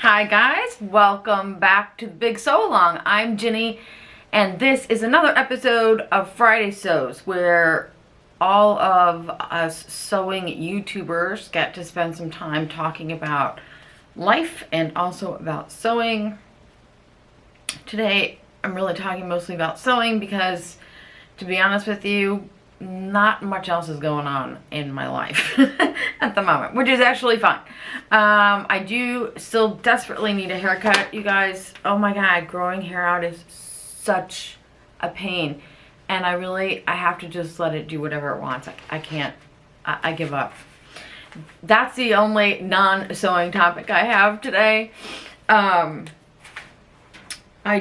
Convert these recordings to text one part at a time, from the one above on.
Hi guys, welcome back to the Big Sew Along. I'm Ginny, and this is another episode of Friday Sews, where all of us sewing YouTubers get to spend some time talking about life and also about sewing. Today, I'm really talking mostly about sewing because, to be honest with you, not much else is going on in my life at the moment, which is actually fine. I do still desperately need a haircut, you guys. Oh my god, growing hair out is such a pain, and I have to just let it do whatever it wants. I can't, I give up. That's the only non-sewing topic I have today. I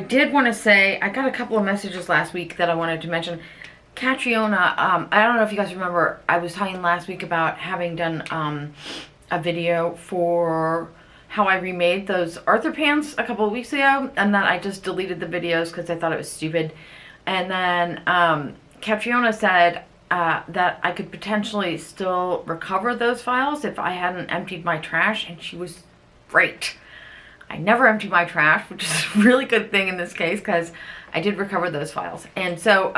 did want to say, I got a couple of messages last week that I wanted to mention. Catriona, I don't know if you guys remember, I was talking last week about having done a video for how I remade those Arthur pants a couple of weeks ago, and then I just deleted the videos because I thought it was stupid. And then Catriona said that I could potentially still recover those files if I hadn't emptied my trash, and she was right. I never empty my trash, which is a really good thing in this case because I did recover those files. And so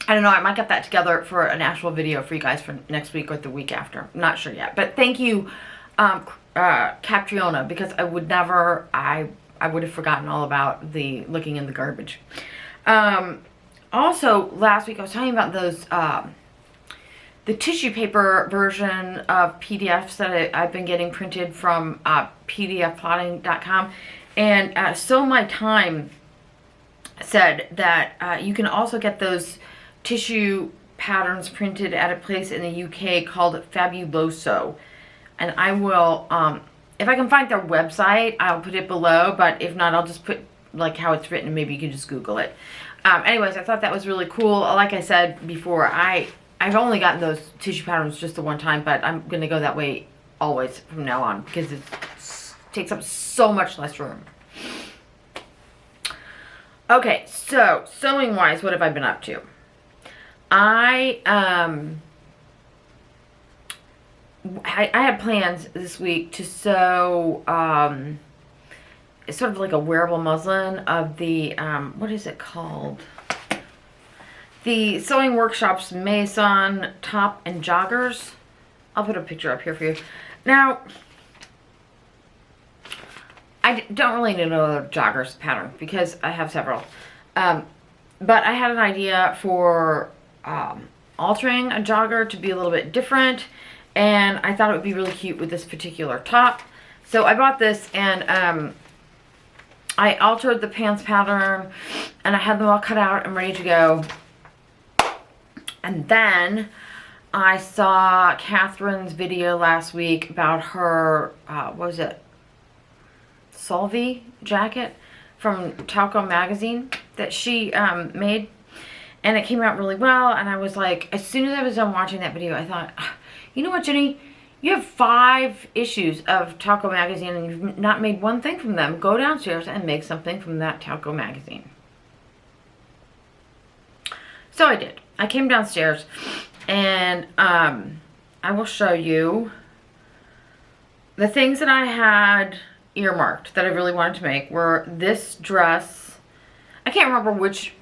I don't know, I might get that together for an actual video for you guys for next week or the week after. I'm not sure yet. But thank you, Catriona, because I would never, I would have forgotten all about the looking in the garbage. Also, last week I was talking about those, the tissue paper version of PDFs that I've been getting printed from pdfplotting.com. And So My Time said that you can also get those tissue patterns printed at a place in the UK called Fabulosew, and I will if I can find their website, I'll put it below, but if not, I'll just put like how it's written, and maybe you can just Google it. Anyways, I thought that was really cool. Like I said before, I've only gotten those tissue patterns just the one time, but I'm gonna go that way always from now on because it takes up so much less room. Okay, so sewing wise, what have I been up to? I had plans this week to sew it's sort of like a wearable muslin of the what is it called? The Sewing Workshop's Maison top and joggers. I'll put a picture up here for you. Now, I don't really know the joggers pattern because I have several. But I had an idea for altering a jogger to be a little bit different, and I thought it would be really cute with this particular top. So I bought this, and I altered the pants pattern, and I had them all cut out and ready to go. And then I saw Catherine's video last week about her, what was it? Solvi jacket from TAUKO Magazine that she made, and it came out really well. And I was like, as soon as I was done watching that video, I thought, you know what, Jenny, you have 5 issues of TAUKO Magazine and you've not made one thing from them. Go downstairs and make something from that TAUKO Magazine. So I did. I came downstairs, and I will show you the things that I had earmarked that I really wanted to make were this dress. I can't remember which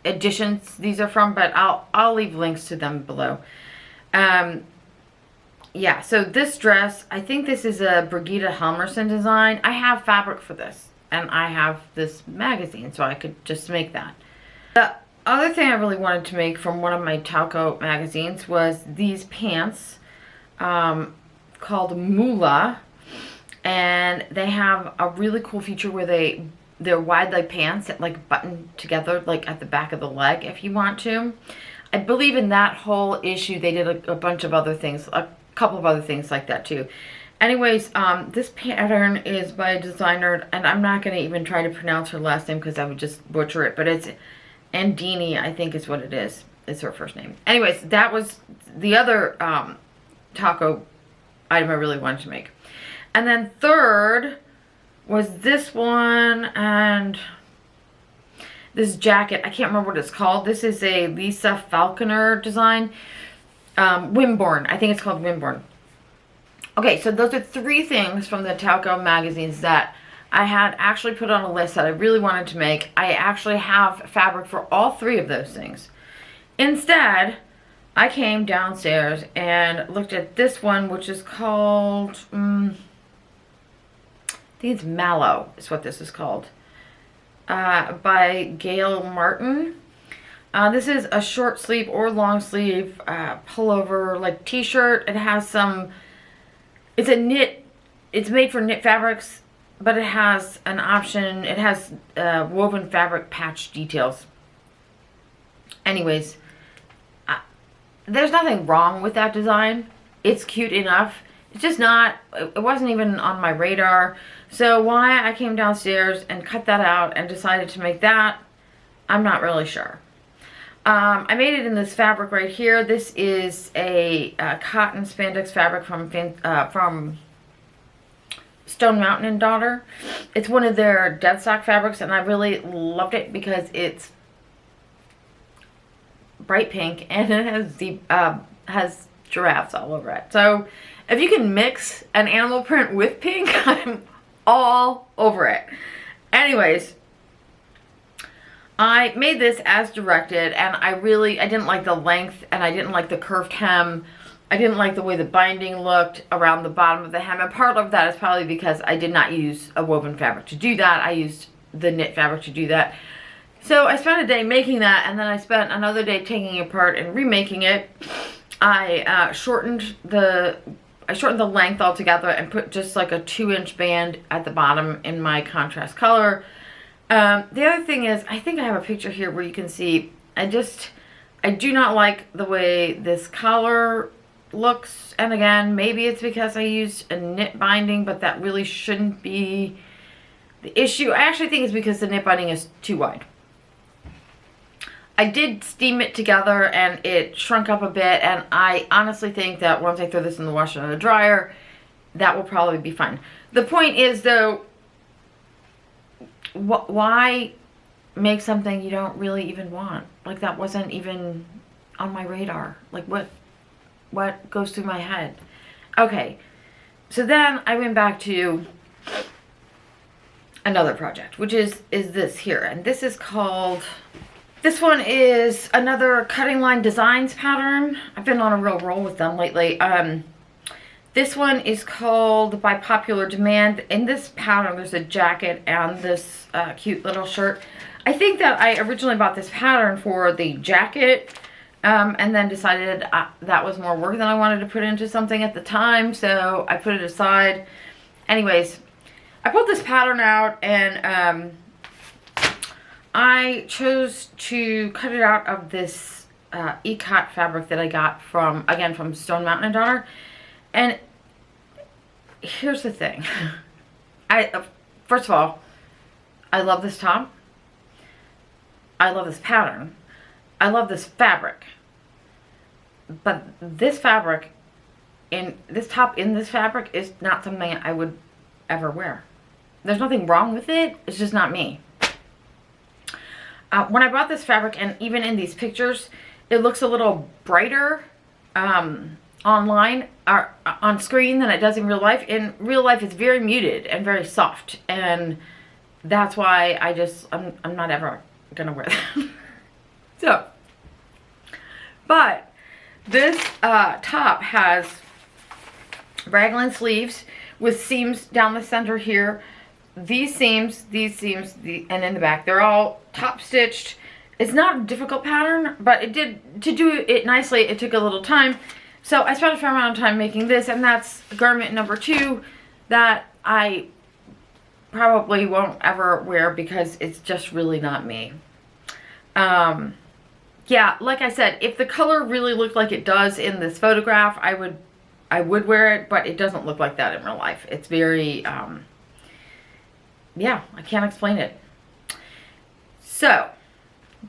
editions these are from, but I'll leave links to them below. Yeah, so this dress, I think this is a Brigitte Helmerson design. I have fabric for this, and I have this magazine, so I could just make that. The other thing I really wanted to make from one of my TAUKO magazines was these pants called Moolah, and they have a really cool feature where they're wide leg pants that like button together like at the back of the leg if you want to. I believe in that whole issue they did a bunch of other things, a couple of other things like that too. Anyways, this pattern is by a designer, and I'm not going to even try to pronounce her last name because I would just butcher it, but it's Andini, I think is what it is. It's her first name. Anyways, that was the other TAUKO item I really wanted to make. And then third was this one, and this jacket. I can't remember what it's called. This is a Lisa Falconer design. Wimborne. I think it's called Wimborne. Okay, so those are 3 things from the TAUKO magazines that I had actually put on a list that I really wanted to make. I actually have fabric for all 3 of those things. Instead, I came downstairs and looked at this one, which is called, I think it's Mallow is what this is called, by Gail Martin. This is a short sleeve or long sleeve pullover, like t-shirt. It has some, it's a knit, it's made for knit fabrics, but it has an option, it has woven fabric patch details. Anyways, there's nothing wrong with that design. It's cute enough. It's just not, it wasn't even on my radar. So why I came downstairs and cut that out and decided to make that, I'm not really sure. I made it in this fabric right here. This is a cotton spandex fabric from Stone Mountain and Daughter. It's one of their dead stock fabrics, and I really loved it because it's bright pink and it has giraffes all over it. So if you can mix an animal print with pink, I'm all over it. Anyways, I made this as directed, and I didn't like the length, and I didn't like the curved hem. I didn't like the way the binding looked around the bottom of the hem, and part of that is probably because I did not use a woven fabric to do that. I used the knit fabric to do that. So I spent a day making that, and then I spent another day taking it apart and remaking it. I shortened the length altogether and put just like a 2-inch band at the bottom in my contrast color. The other thing is, I think I have a picture here where you can see, I do not like the way this collar looks. And again, maybe it's because I used a knit binding, but that really shouldn't be the issue. I actually think it's because the knit binding is too wide. I did steam it together and it shrunk up a bit, and I honestly think that once I throw this in the washer and the dryer, that will probably be fine. The point is though, why make something you don't really even want? Like, that wasn't even on my radar. Like, what goes through my head? Okay, so then I went back to another project, which is this here, and this is called, this one is another Cutting Line Designs pattern. I've been on a real roll with them lately. This one is called By Popular Demand. In this pattern, there's a jacket and this cute little shirt. I think that I originally bought this pattern for the jacket, and then decided that was more work than I wanted to put into something at the time, so I put it aside. Anyways, I pulled this pattern out, and I chose to cut it out of this ikat fabric that I got from, again, from Stone Mountain and Daughter. And here's the thing. First of all, I love this top. I love this pattern. I love this fabric. But this fabric, this top in this fabric is not something I would ever wear. There's nothing wrong with it. It's just not me. When I bought this fabric, and even in these pictures, it looks a little brighter online or on screen than it does in real life. In real life, it's very muted and very soft, and that's why I'm not ever gonna wear that. So, but this top has raglan sleeves with seams down the center here. These seams, and in the back, they're all top stitched. It's not a difficult pattern, but to do it nicely, it took a little time. So I spent a fair amount of time making this, and that's garment number 2 that I probably won't ever wear because it's just really not me. Yeah, like I said, if the color really looked like it does in this photograph, I would wear it, but it doesn't look like that in real life. It's very, yeah, I can't explain it. So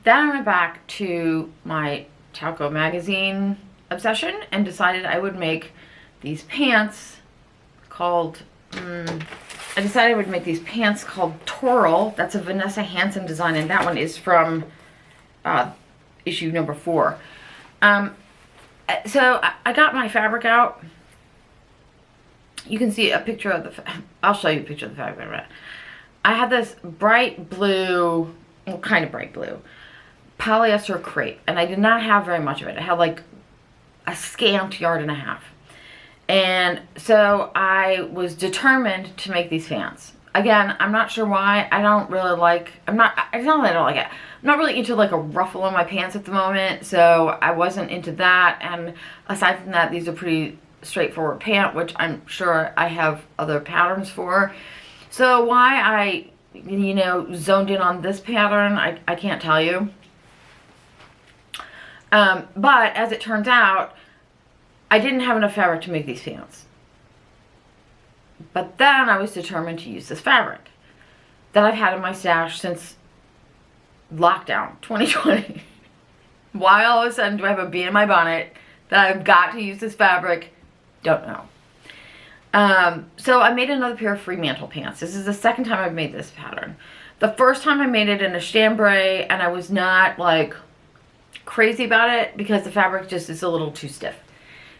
then I went back to my TAUKO Magazine obsession and decided I would make these pants called, I decided I would make these pants called Toral. That's a Vanessa Hansen design, and that one is from issue number 4. So I got my fabric out, you can see a picture of the, I'll show you a picture of the fabric in a minute. I had this bright blue, well, kind of bright blue, polyester crepe, and I did not have very much of it. I had like a scant yard and a half. And so I was determined to make these pants. Again, I'm not sure why. I don't really like, it's not that I don't like it. I'm not really into like a ruffle on my pants at the moment, so I wasn't into that. And aside from that, these are pretty straightforward pant, which I'm sure I have other patterns for. So why I, you know, zoned in on this pattern, I can't tell you. But as it turns out, I didn't have enough fabric to make these pants. But then I was determined to use this fabric that I've had in my stash since lockdown 2020. Why all of a sudden do I have a bee in my bonnet that I've got to use this fabric? Don't know. So I made another pair of Fremantle pants. This is the second time I've made this pattern. The first time I made it in a chambray, and I was not like crazy about it because the fabric just is a little too stiff.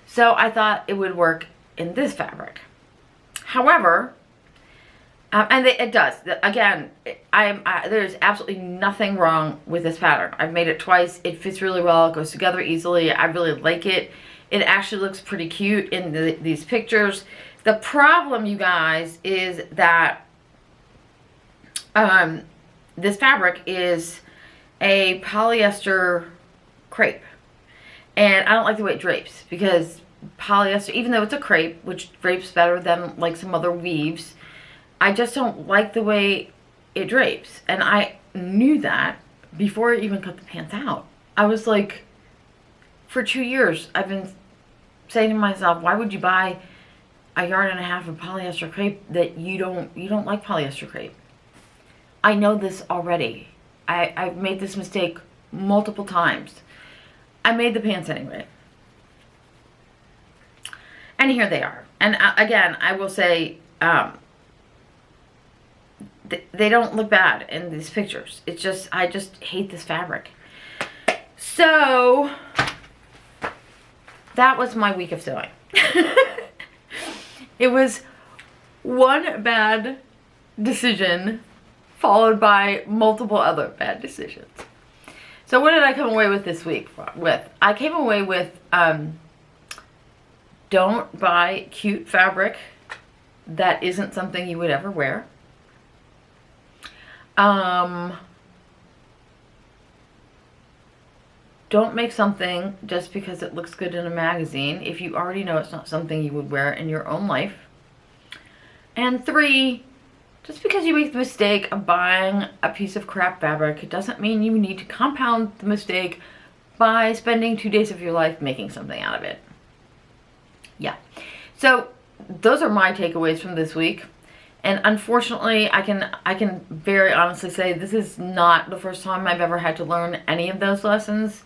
So I thought it would work in this fabric. However, and it does. Again, there's absolutely nothing wrong with this pattern. I've made it twice. It fits really well. It goes together easily. I really like it. It actually looks pretty cute in these pictures. The problem, you guys, is that this fabric is a polyester crepe. And I don't like the way it drapes, because polyester, even though it's a crepe, which drapes better than like some other weaves, I just don't like the way it drapes. And I knew that before I even cut the pants out. I was like, for 2 years, I've been saying to myself, why would you buy a yard and a half of polyester crepe that you don't like polyester crepe? I know this already. I've made this mistake multiple times. I made the pants anyway. And here they are. And again, I will say, they don't look bad in these pictures. It's just, I just hate this fabric. So, that was my week of sewing. It was one bad decision followed by multiple other bad decisions. So what did I come away with this week with? I came away with, don't buy cute fabric that isn't something you would ever wear. Don't make something just because it looks good in a magazine if you already know it's not something you would wear in your own life. And 3, just because you make the mistake of buying a piece of crap fabric, it doesn't mean you need to compound the mistake by spending 2 days of your life making something out of it. Yeah. So those are my takeaways from this week. And unfortunately, I can very honestly say this is not the first time I've ever had to learn any of those lessons.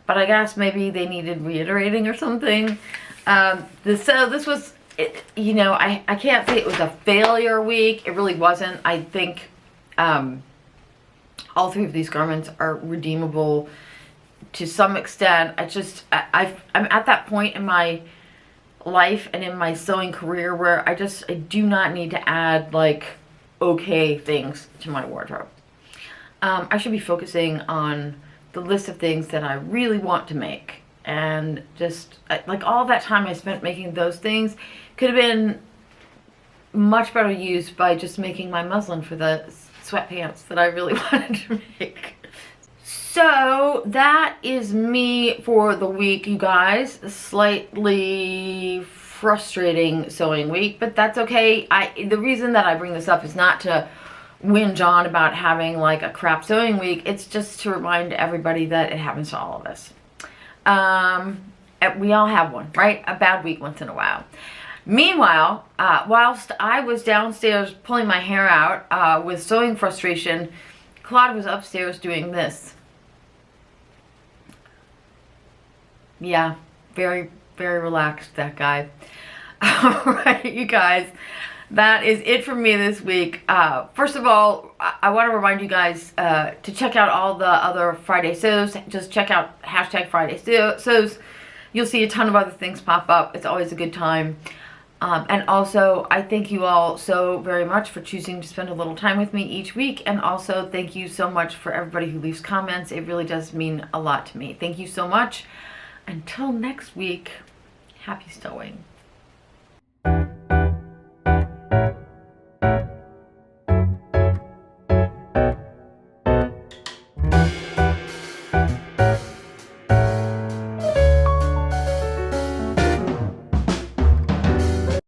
But I guess maybe they needed reiterating or something. So this was, you know, I can't say it was a failure week. It really wasn't. I think all 3 of these garments are redeemable to some extent. I'm at that point in my life and in my sewing career where I do not need to add like okay things to my wardrobe. I should be focusing on the list of things that I really want to make, and just like all that time I spent making those things could have been much better used by just making my muslin for the sweatpants that I really wanted to make. So that is me for the week, you guys. A slightly frustrating sewing week, but that's okay. The reason that I bring this up is not to whinge on about having like a crap sewing week. It's just to remind everybody that it happens to all of us. We all have one, right? A bad week once in a while. Meanwhile, whilst I was downstairs pulling my hair out with sewing frustration, Claude was upstairs doing this. Yeah, very, very relaxed, that guy. Alright, you guys, that is it for me this week. First of all, I want to remind you guys to check out all the other Friday sews. Just check out #FridaySews. You'll see a ton of other things pop up. It's always a good time. And also, I thank you all so very much for choosing to spend a little time with me each week. And also, thank you so much for everybody who leaves comments. It really does mean a lot to me. Thank you so much. Until next week, happy sewing.